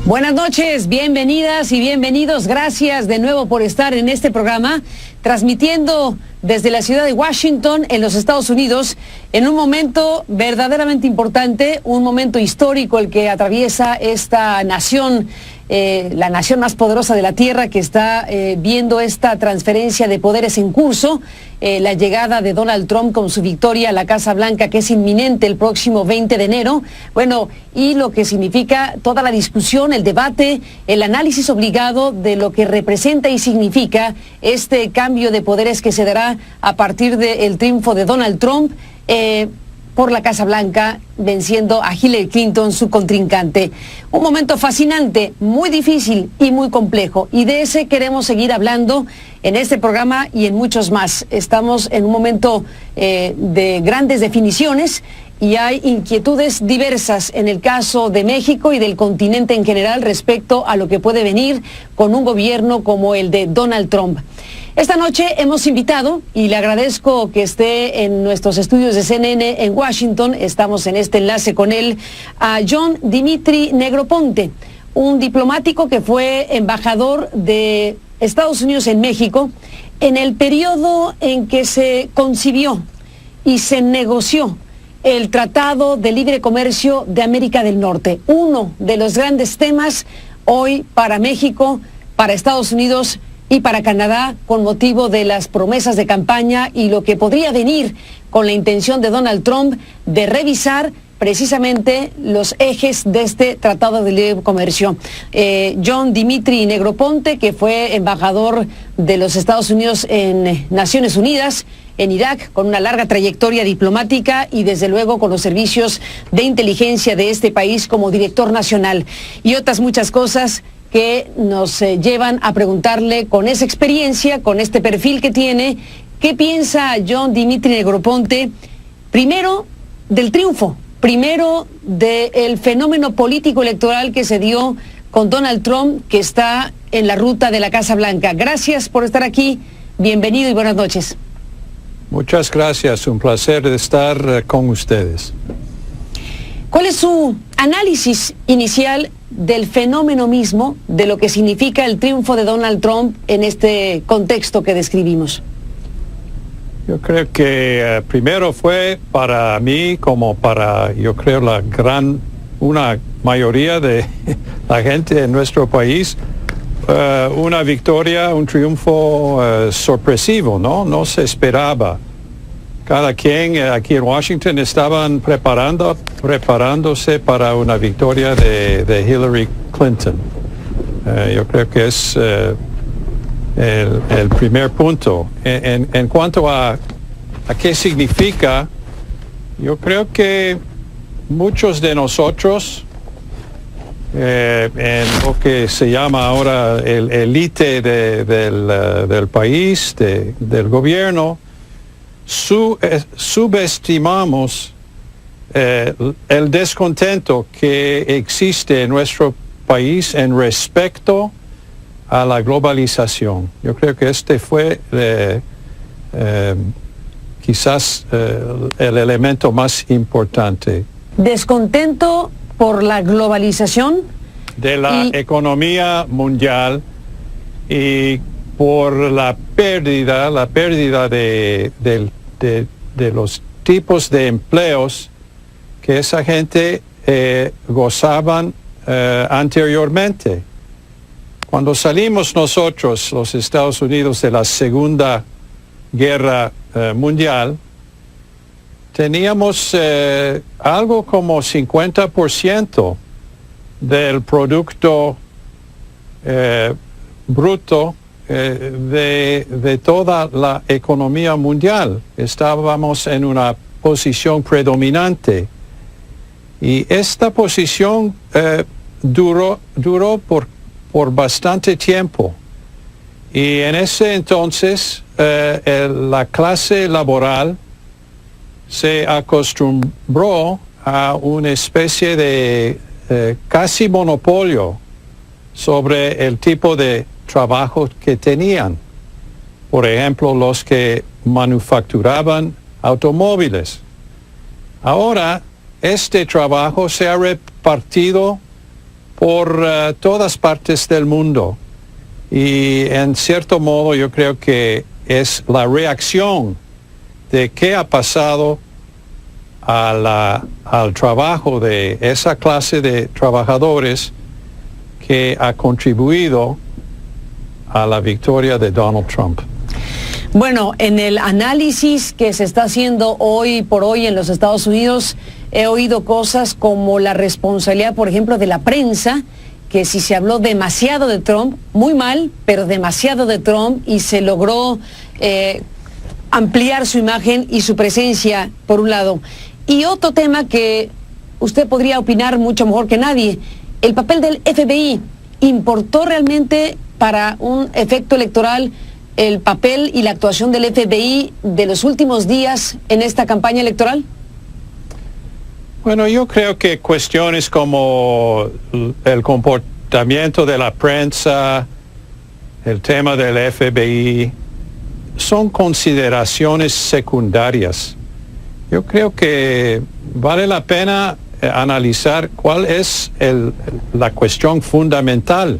Buenas noches, bienvenidas y bienvenidos. Gracias de nuevo por estar en este programa, transmitiendo desde la ciudad de Washington, en los Estados Unidos, en un momento verdaderamente importante, un momento histórico el que atraviesa esta nación, la nación más poderosa de la Tierra, que está viendo esta transferencia de poderes en curso, la llegada de Donald Trump con su victoria a la Casa Blanca, que es inminente el próximo 20 de enero. Bueno, y lo que significa toda la discusión, el debate, el análisis obligado de lo que representa y significa este cambio de poderes que se dará a partir del triunfo de Donald Trump por la Casa Blanca, venciendo a Hillary Clinton, su contrincante. Un momento fascinante, muy difícil y muy complejo, y de ese queremos seguir hablando en este programa y en muchos más. Estamos en un momento de grandes definiciones y hay inquietudes diversas en el caso de México y del continente en general respecto a lo que puede venir con un gobierno como el de Donald Trump. Esta noche hemos invitado, y le agradezco que esté en nuestros estudios de CNN en Washington, estamos en este enlace con él, a John Dimitri Negroponte, un diplomático que fue embajador de Estados Unidos en México en el periodo en que se concibió y se negoció el Tratado de Libre Comercio de América del Norte, uno de los grandes temas hoy para México, para Estados Unidos y para Canadá, con motivo de las promesas de campaña y lo que podría venir con la intención de Donald Trump de revisar precisamente los ejes de este Tratado de Libre Comercio. John Dimitri Negroponte, que fue embajador de los Estados Unidos en Naciones Unidas, en Irak, con una larga trayectoria diplomática y desde luego con los servicios de inteligencia de este país como director nacional, y otras muchas cosas que nos llevan a preguntarle, con esa experiencia, con este perfil que tiene, ¿qué piensa John Dimitri Negroponte, primero del triunfo, primero del fenómeno político electoral que se dio con Donald Trump, que está en la ruta de la Casa Blanca? Gracias por estar aquí, bienvenido y buenas noches. Muchas gracias, un placer estar con ustedes. ¿Cuál es su análisis inicial del fenómeno mismo, de lo que significa el triunfo de Donald Trump en este contexto que describimos? Yo creo que primero fue para mí, como para, yo creo, una mayoría de la gente en nuestro país, una victoria, un triunfo sorpresivo, ¿no? No se esperaba. Cada quien aquí en Washington estaban preparándose para una victoria de Hillary Clinton. Yo creo que es el primer punto. En cuanto a qué significa, yo creo que muchos de nosotros, en lo que se llama ahora el élite del país, del gobierno, subestimamos el descontento que existe en nuestro país en respecto a la globalización. Yo creo que este fue quizás el elemento más importante. ¿Descontento por la globalización? De la economía mundial y por la pérdida de los tipos de empleos que esa gente gozaban anteriormente. Cuando salimos nosotros, los Estados Unidos, de la Segunda Guerra Mundial, teníamos algo como 50% del producto bruto de toda la economía mundial. Estábamos en una posición predominante y esta posición duró por bastante tiempo, y en ese entonces la clase laboral se acostumbró a una especie de casi monopolio sobre el tipo de trabajo que tenían. Por ejemplo, los que manufacturaban automóviles. Ahora, este trabajo se ha repartido por todas partes del mundo. Y en cierto modo yo creo que es la reacción de qué ha pasado al trabajo de esa clase de trabajadores que ha contribuido a la victoria de Donald Trump. Bueno, en el análisis que se está haciendo hoy por hoy en los Estados Unidos, he oído cosas como la responsabilidad, por ejemplo, de la prensa, que si se habló demasiado de Trump, muy mal, pero demasiado de Trump, y se logró ampliar su imagen y su presencia, por un lado. Y otro tema que usted podría opinar mucho mejor que nadie, el papel del FBI. ¿Importó realmente para un efecto electoral el papel y la actuación del FBI de los últimos días en esta campaña electoral? Bueno, yo creo que cuestiones como el comportamiento de la prensa, el tema del FBI, son consideraciones secundarias. Yo creo que vale la pena analizar cuál es la cuestión fundamental.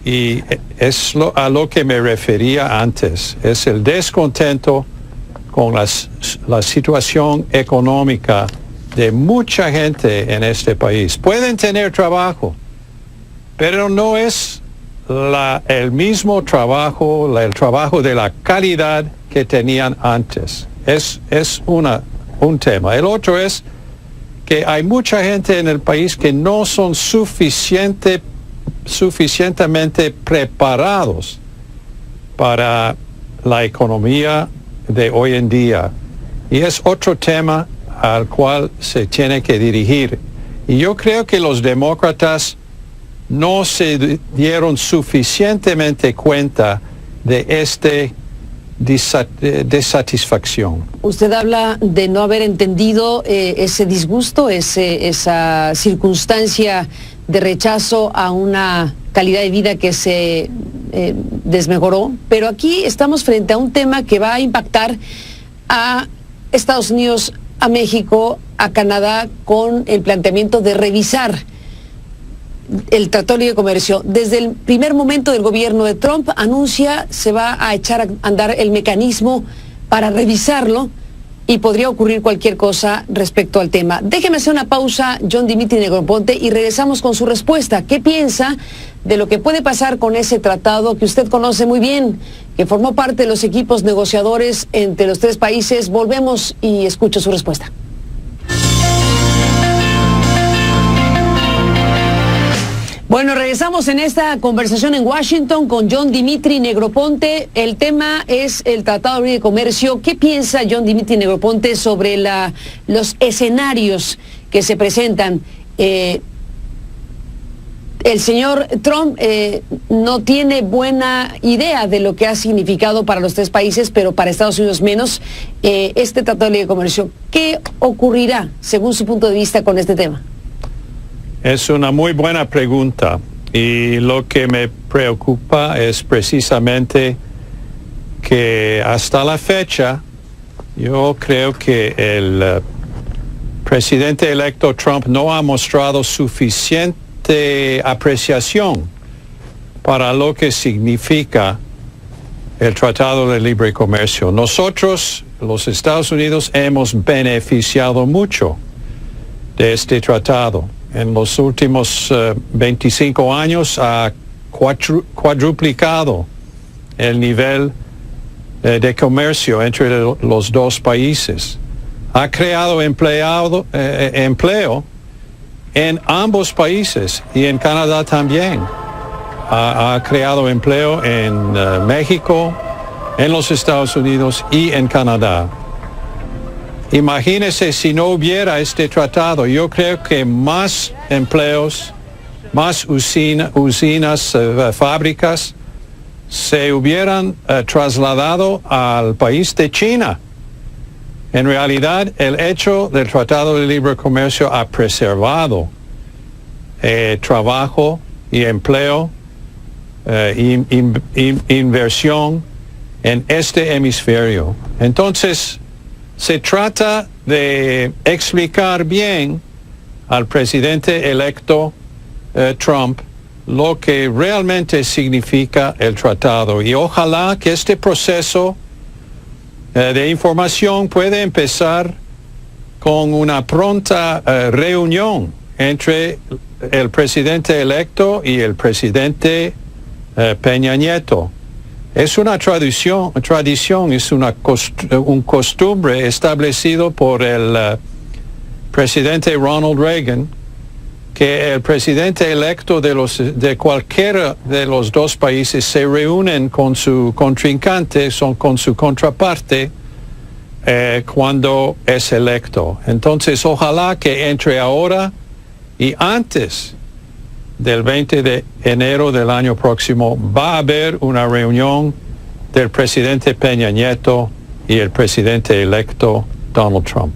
Y es a lo que me refería antes, es el descontento con la situación económica de mucha gente en este país. Pueden tener trabajo, pero no es el mismo trabajo, el trabajo de la calidad que tenían antes. Es un tema. El otro es que hay mucha gente en el país que no son suficientemente preparados para la economía de hoy en día. Y es otro tema al cual se tiene que dirigir. Y yo creo que los demócratas no se dieron suficientemente cuenta de desatisfacción. Usted habla de no haber entendido ese disgusto, esa circunstancia de rechazo a una calidad de vida que se desmejoró, pero aquí estamos frente a un tema que va a impactar a Estados Unidos, a México, a Canadá, con el planteamiento de revisar el Tratado de Libre Comercio. Desde el primer momento del gobierno de Trump anuncia se va a echar a andar el mecanismo para revisarlo y podría ocurrir cualquier cosa respecto al tema. Déjeme hacer una pausa, John Dimitri Negroponte, y regresamos con su respuesta. ¿Qué piensa de lo que puede pasar con ese tratado que usted conoce muy bien, que formó parte de los equipos negociadores entre los tres países? Volvemos y escucho su respuesta. Bueno, regresamos en esta conversación en Washington con John Dimitri Negroponte. El tema es el Tratado de Libre Comercio. ¿Qué piensa John Dimitri Negroponte sobre los escenarios que se presentan? El señor Trump no tiene buena idea de lo que ha significado para los tres países, pero para Estados Unidos menos, este Tratado de Libre Comercio. ¿Qué ocurrirá, según su punto de vista, con este tema? Es una muy buena pregunta, y lo que me preocupa es precisamente que hasta la fecha yo creo que el presidente electo Trump no ha mostrado suficiente apreciación para lo que significa el Tratado de Libre Comercio. Nosotros, los Estados Unidos, hemos beneficiado mucho de este tratado. En los últimos 25 años ha cuadruplicado el nivel de comercio entre los dos países. Ha creado empleo en ambos países y en Canadá también. Ha creado empleo en México, en los Estados Unidos y en Canadá. Imagínese si no hubiera este tratado. Yo creo que más empleos, más usinas, fábricas, se hubieran trasladado al país de China. En realidad, el hecho del Tratado de Libre Comercio ha preservado trabajo y empleo, inversión en este hemisferio. Entonces, se trata de explicar bien al presidente electo Trump lo que realmente significa el tratado. Y ojalá que este proceso de información pueda empezar con una pronta reunión entre el presidente electo y el presidente Peña Nieto. Es una tradición, es un costumbre establecido por el presidente Ronald Reagan, que el presidente electo de cualquiera de los dos países se reúnen con su contrincante, con su contraparte, cuando es electo. Entonces, ojalá que entre ahora y antes del 20 de enero del año próximo va a haber una reunión del presidente Peña Nieto y el presidente electo Donald Trump.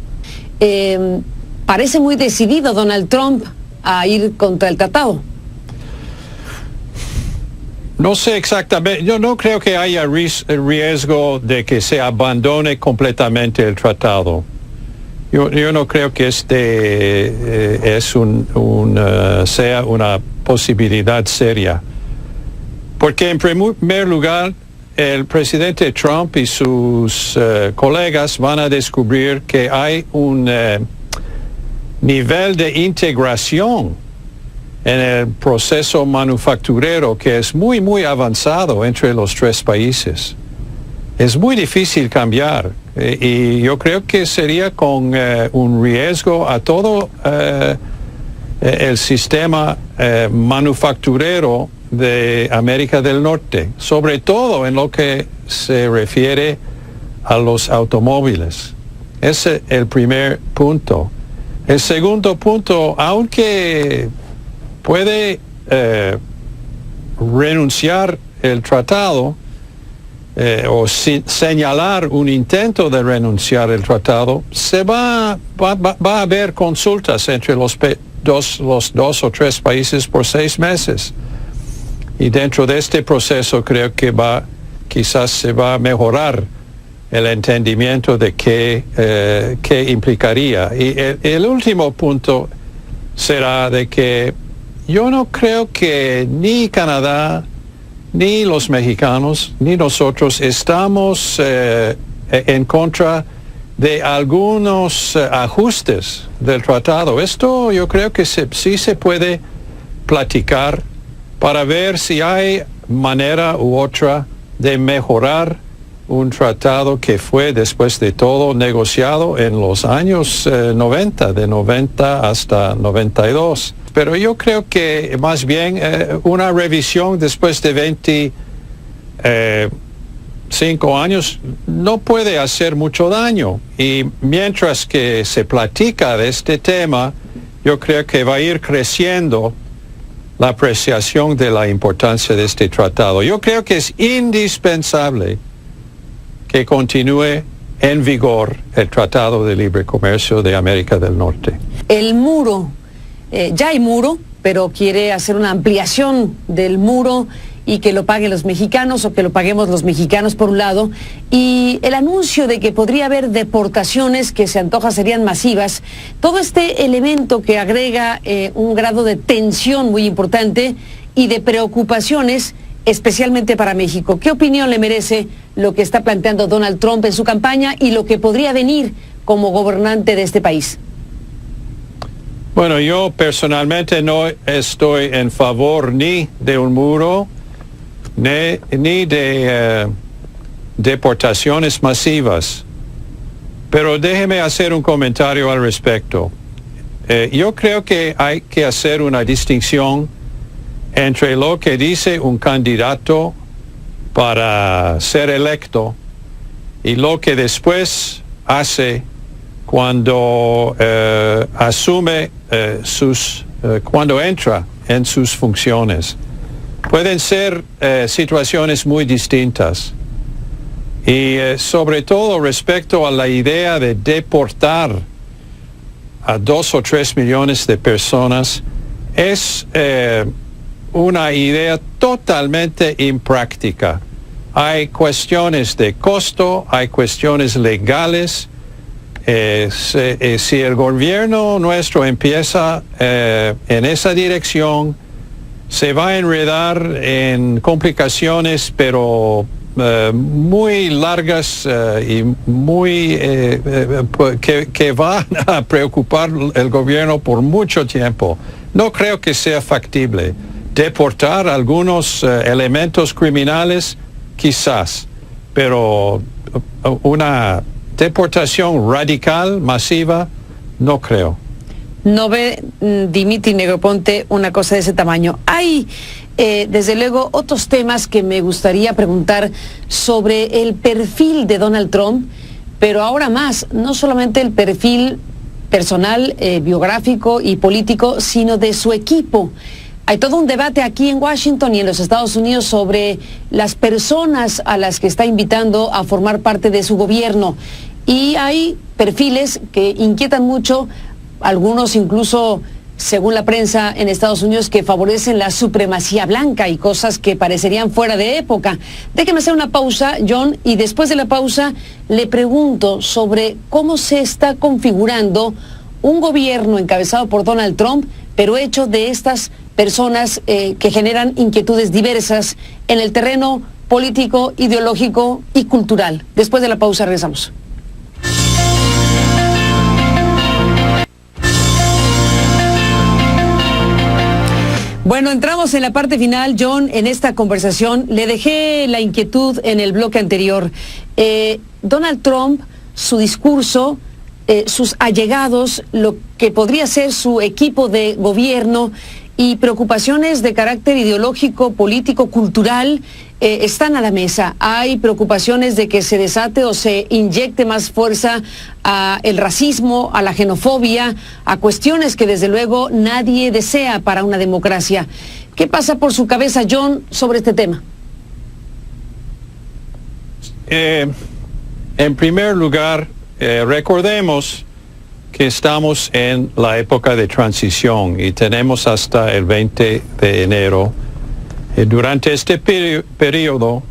Parece muy decidido Donald Trump a ir contra el tratado. No sé exactamente, yo no creo que haya riesgo de que se abandone completamente el tratado. Yo no creo que sea una posibilidad seria. Porque en primer lugar, el presidente Trump y sus colegas van a descubrir que hay un nivel de integración en el proceso manufacturero que es muy, muy avanzado entre los tres países. Es muy difícil cambiar y yo creo que sería con un riesgo a todo el sistema manufacturero de América del Norte, sobre todo en lo que se refiere a los automóviles. Ese es el primer punto. El segundo punto, aunque puede renunciar el tratado o señalar un intento de renunciar el tratado, va a haber consultas entre los dos o tres países por 6 meses. Y dentro de este proceso creo que quizás se va a mejorar el entendimiento de qué implicaría. Y el último punto será de que yo no creo que ni Canadá, ni los mexicanos, ni nosotros estamos en contra de algunos ajustes del tratado. Esto yo creo que sí se puede platicar para ver si hay manera u otra de mejorar un tratado que fue después de todo negociado en los años 90, de 90 hasta 92. Pero yo creo que más bien una revisión después de 25 años no puede hacer mucho daño. Y mientras que se platica de este tema, yo creo que va a ir creciendo la apreciación de la importancia de este tratado. Yo creo que es indispensable que continúe en vigor el Tratado de Libre Comercio de América del Norte. El muro, ya hay muro, pero quiere hacer una ampliación del muro y que lo paguen los mexicanos o que lo paguemos los mexicanos por un lado, y el anuncio de que podría haber deportaciones que se antoja serían masivas, todo este elemento que agrega un grado de tensión muy importante y de preocupaciones, especialmente para México. ¿Qué opinión le merece lo que está planteando Donald Trump en su campaña y lo que podría venir como gobernante de este país? Bueno, yo personalmente no estoy en favor ni de un muro, ni de deportaciones masivas. Pero déjeme hacer un comentario al respecto. Yo creo que hay que hacer una distinción entre lo que dice un candidato para ser electo y lo que después hace cuando asume cuando entra en sus funciones. Pueden ser situaciones muy distintas. Y sobre todo respecto a la idea de deportar a 2 o 3 millones de personas, es una idea totalmente impráctica. Hay cuestiones de costo, hay cuestiones legales. Si el gobierno nuestro empieza en esa dirección, se va a enredar en complicaciones, pero muy largas y muy que van a preocupar el gobierno por mucho tiempo. No creo que sea factible deportar algunos elementos criminales, quizás, pero una deportación radical, masiva, no creo. No ve Dimitri Negroponte una cosa de ese tamaño. Hay, desde luego, otros temas que me gustaría preguntar sobre el perfil de Donald Trump, pero ahora más, no solamente el perfil personal, biográfico y político, sino de su equipo. Hay todo un debate aquí en Washington y en los Estados Unidos sobre las personas a las que está invitando a formar parte de su gobierno. Y hay perfiles que inquietan mucho, algunos incluso, según la prensa en Estados Unidos, que favorecen la supremacía blanca y cosas que parecerían fuera de época. Déjeme hacer una pausa, John, y después de la pausa le pregunto sobre cómo se está configurando un gobierno encabezado por Donald Trump, pero hecho de estas personas que generan inquietudes diversas en el terreno político, ideológico y cultural. Después de la pausa regresamos. Bueno, entramos en la parte final, John, en esta conversación. Le dejé la inquietud en el bloque anterior. Donald Trump, su discurso, sus allegados, lo que podría ser su equipo de gobierno y preocupaciones de carácter ideológico, político, cultural, están a la mesa. Hay preocupaciones de que se desate o se inyecte más fuerza a el racismo, a la xenofobia, a cuestiones que desde luego nadie desea para una democracia. ¿Qué pasa por su cabeza, John, sobre este tema? En primer lugar, recordemos que estamos en la época de transición y tenemos hasta el 20 de enero. Durante este periodo,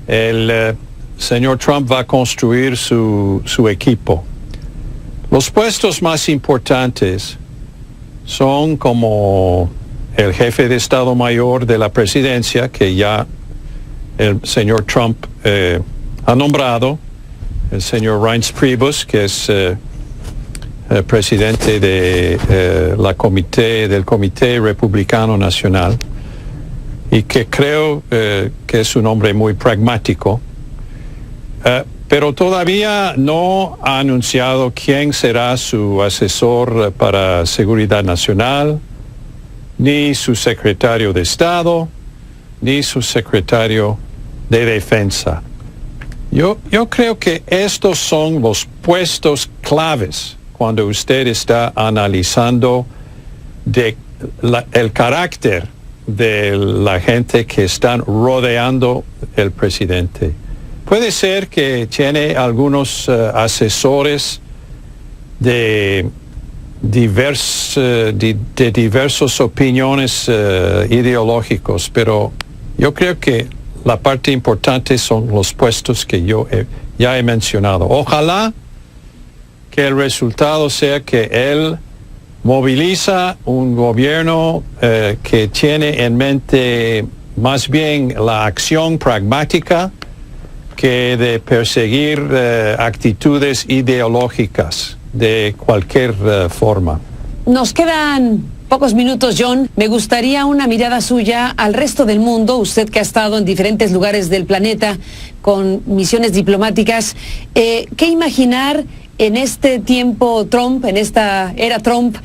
el señor Trump va a construir su equipo. Los puestos más importantes son como el jefe de Estado Mayor de la presidencia, que ya el señor Trump ha nombrado, el señor Reince Priebus, que es presidente de del Comité Republicano Nacional, y que creo que es un hombre muy pragmático, pero todavía no ha anunciado quién será su asesor para seguridad nacional, ni su secretario de Estado, ni su secretario de Defensa. Yo creo que estos son los puestos claves cuando usted está analizando el carácter de la gente que están rodeando el presidente. Puede ser que tiene algunos asesores de diversas opiniones ideológicos, pero yo creo que la parte importante son los puestos que yo ya he mencionado. Ojalá que el resultado sea que él moviliza un gobierno que tiene en mente más bien la acción pragmática que de perseguir actitudes ideológicas de cualquier forma. Nos quedan pocos minutos, John. Me gustaría una mirada suya al resto del mundo, usted que ha estado en diferentes lugares del planeta con misiones diplomáticas. ¿Qué imaginar en este tiempo Trump, en esta era Trump,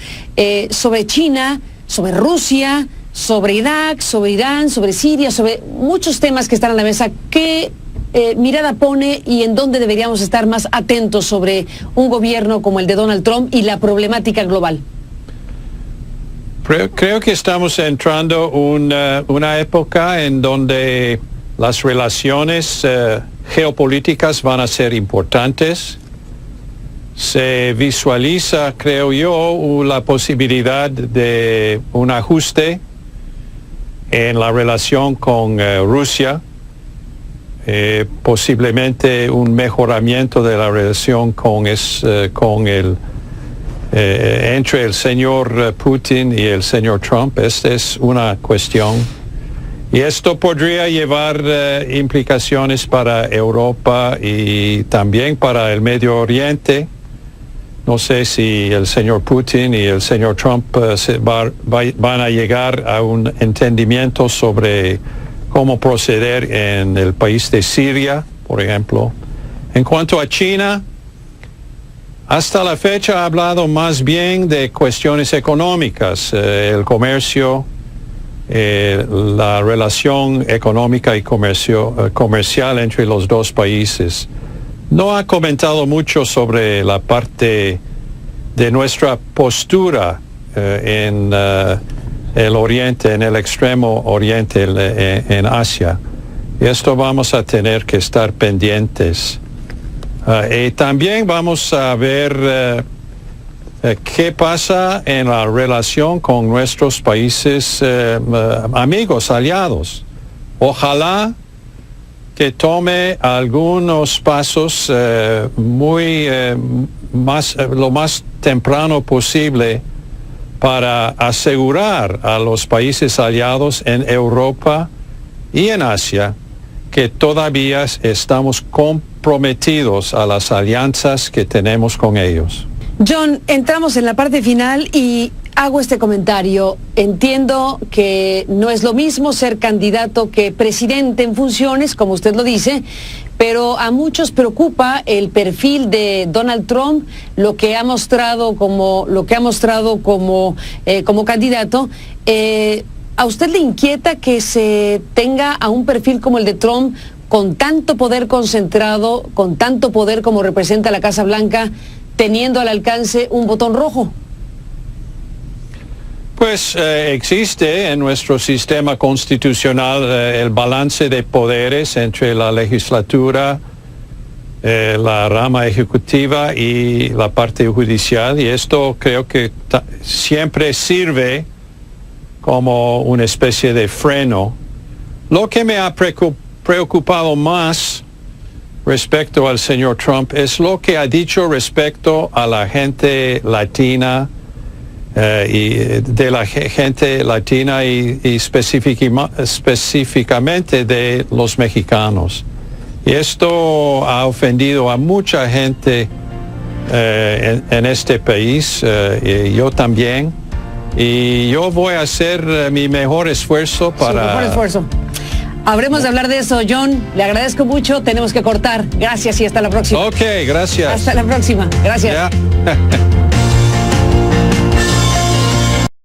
sobre China, sobre Rusia, sobre Irak, sobre Irán, sobre Siria, sobre muchos temas que están a la mesa? ¿Qué mirada pone y en dónde deberíamos estar más atentos sobre un gobierno como el de Donald Trump y la problemática global? Creo que estamos entrando una época en donde las relaciones geopolíticas van a ser importantes. Se visualiza, creo yo, la posibilidad de un ajuste en la relación con Rusia, posiblemente un mejoramiento de la relación con entre el señor Putin y el señor Trump. Esta es una cuestión. Y esto podría llevar implicaciones para Europa y también para el Medio Oriente. No sé si el señor Putin y el señor Trump van a llegar a un entendimiento sobre cómo proceder en el país de Siria, por ejemplo. En cuanto a China, hasta la fecha ha hablado más bien de cuestiones económicas, el comercio, la relación económica y comercial entre los dos países. No ha comentado mucho sobre la parte de nuestra postura en el oriente, en el extremo oriente, en Asia. Y esto vamos a tener que estar pendientes. Y también vamos a ver qué pasa en la relación con nuestros países amigos, aliados. Ojalá que tome algunos pasos lo más temprano posible para asegurar a los países aliados en Europa y en Asia que todavía estamos comprometidos a las alianzas que tenemos con ellos. John, entramos en la parte final y hago este comentario. Entiendo que no es lo mismo ser candidato que presidente en funciones, como usted lo dice, pero a muchos preocupa el perfil de Donald Trump, lo que ha mostrado como candidato. ¿A usted le inquieta que se tenga a un perfil como el de Trump, con tanto poder concentrado, con tanto poder como representa la Casa Blanca, teniendo al alcance un botón rojo? Pues existe en nuestro sistema constitucional el balance de poderes entre la legislatura, la rama ejecutiva y la parte judicial, y esto creo que siempre sirve como una especie de freno. Lo que me ha preocupado más respecto al señor Trump es lo que ha dicho respecto a la gente latina y de la gente latina y específicamente de los mexicanos. Y esto ha ofendido a mucha gente en este país, y yo también. Y yo voy a hacer mi mejor esfuerzo para... Su mejor esfuerzo. Habremos de hablar de eso, John. Le agradezco mucho. Tenemos que cortar. Gracias y hasta la próxima. Ok, gracias. Hasta la próxima. Gracias. Yeah.